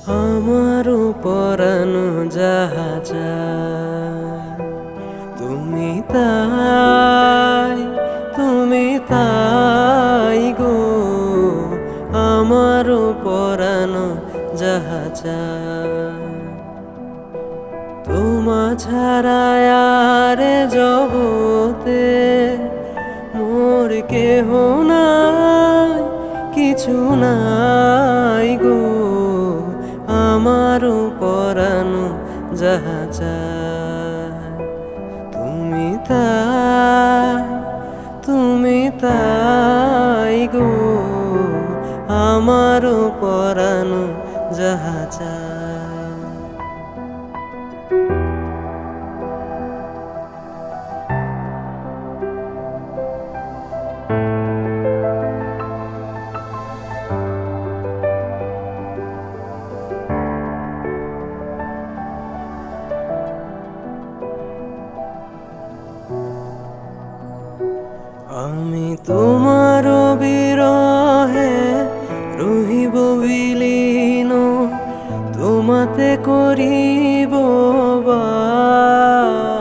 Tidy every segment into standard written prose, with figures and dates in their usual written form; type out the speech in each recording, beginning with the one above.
আমারও পরানো যাহা চায় তুমি তাই, তুমি তাই গো। আমারও পরানো যাহা চায় তোমা ছাড়া আর জগতে মোর কেহ নাই, কিছু নাই গো। আমারও পরানো যাহা চায় তুমি তাই, তুমি তাই গো। আমারও পরানো যাহা চায়। আমি তোমার বিরহে রহিব বিলীন, তোমাতে করিব বাস।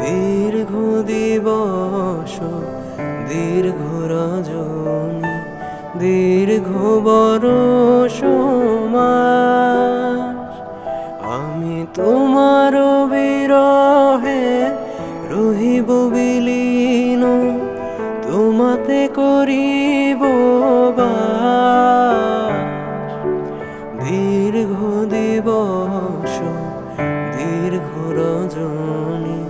দীর্ঘ দিবস দীর্ঘ রজনী দীর্ঘ বরষ মাস। আমি তোমার বিরহে রহিব বিলীন, তোমাতে করিব বাস। দীর্ঘ দিবস দীর্ঘ রজনী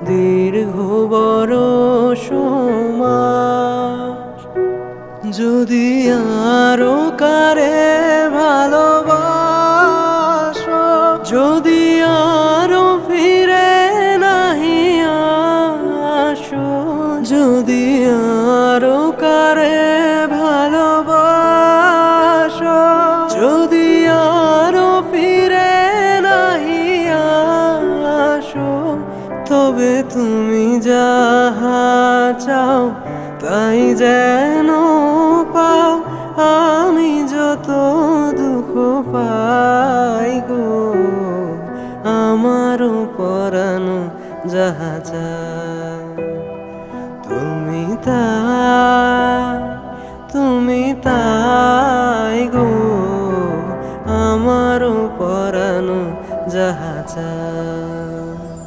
দীর্ঘ বরষ মাস। যদি আরো কারে ভালোবাসো, যদি আরো ফিরে নাহি আসো, যদি আরো কারে ভালোবাসো, যদি আরো ফিরে নাহি আসো, তবে তুমি যাহা চাও তাই যেন পাও। আমি যত দুঃখ পাই গো, আমারও পরানো যাহা চায় তুমি তাই, তুমি তাই গো। আমারও পরানো যাহা চায়।